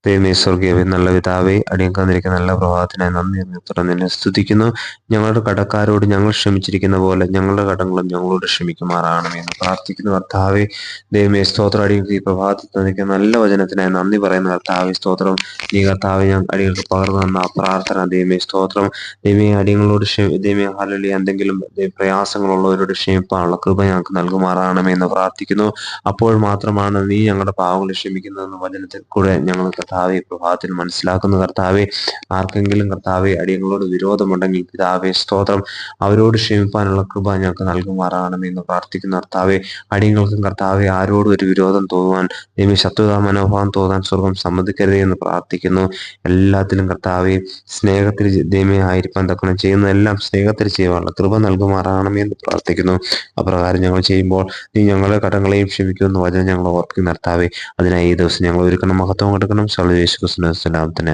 ദൈവമേ സ്വർഗീയ നല്ല പിതാവേ, അടിയങ്ങൾക്ക് തന്നിരിക്കുന്ന നല്ല പ്രഭാതത്തിനായി നന്ദി തുറന്ന് നിന്നെ സ്തുതിക്കുന്നു. ഞങ്ങളുടെ കടക്കാരോട് ഞങ്ങൾ ക്ഷമിച്ചിരിക്കുന്ന പോലെ ഞങ്ങളുടെ കടങ്ങളും ഞങ്ങളോട് ക്ഷമിക്കുമാറാകണമേ എന്ന് പ്രാർത്ഥിക്കുന്നു. കർത്താവേ, ദൈവമേ സ്തോത്രം. അടിയങ്ങൾക്ക് ഈ പ്രഭാതത്തിൽ തന്നിരിക്കുന്ന നല്ല വചനത്തിനായി നന്ദി പറയുന്ന കർത്താവേ സ്തോത്രം. ഈ കർത്താവെ ഞാൻ അടിയങ്ങൾക്ക് പകർന്നു തന്ന ആ പ്രാർത്ഥന ദൈവമേ സ്തോത്രം. ദൈവമേ അടിയങ്ങളോട് ദൈവമേ ഹല്ലേലൂയ എന്തെങ്കിലും പ്രയാസങ്ങളുള്ളവരോട് ക്ഷമിപ്പാനുള്ള കൃപ ഞങ്ങൾക്ക് നൽകുമാറാകണമേ എന്ന് പ്രാർത്ഥിക്കുന്നു. അപ്പോൾ മാത്രമാണ് നീ ഞങ്ങളുടെ പാവങ്ങൾ ക്ഷമിക്കുന്നതെന്ന് വചനത്തിൽ കൂടെ ഞങ്ങൾ കർത്താവെ പ്രഭാതത്തിൽ മനസ്സിലാക്കുന്ന കർത്താവെ. ആർക്കെങ്കിലും കർത്താവെ അടിയങ്ങളോട് വിരോധമുണ്ടെങ്കിൽ പിതാവേ സ്തോത്രം, അവരോട് ക്ഷമിപ്പാനുള്ള കൃപ ഞങ്ങൾക്ക് നൽകുമാറാകണം എന്ന് പ്രാർത്ഥിക്കുന്ന കർത്താവെ. അടിയങ്ങൾക്കും കർത്താവെ ആരോടും ഒരു വിരോധം തോന്നുവാൻ, ദൈവമേ ശത്രുതാ മനോഭാവം തോന്നാൻ സ്വർഗം സമ്മതിക്കരുതേ എന്ന് പ്രാർത്ഥിക്കുന്നു. എല്ലാത്തിലും കർത്താവെ സ്നേഹത്തിൽ ദൈവമേ ആയിരിക്കാൻ തക്കണം, ചെയ്യുന്നതെല്ലാം സ്നേഹത്തിൽ ചെയ്യുവാനുള്ള കൃപ നൽകുമാറാകണമേ എന്ന് പ്രാർത്ഥിക്കുന്നു. അപ്രകാരം ഞങ്ങൾ ചെയ്യുമ്പോൾ നീ ഞങ്ങളുടെ കടങ്ങളെയും ക്ഷമിക്കുമെന്ന് വചനം ഞങ്ങൾ ഓർപ്പിക്കുന്ന കർത്താവെ. അതിനായി ഈ ദിവസം ഞങ്ങൾ ഒരുക്കണം, മഹത്വം കൊടുക്കണം. സർവ്വേശ്വര തന്നെ.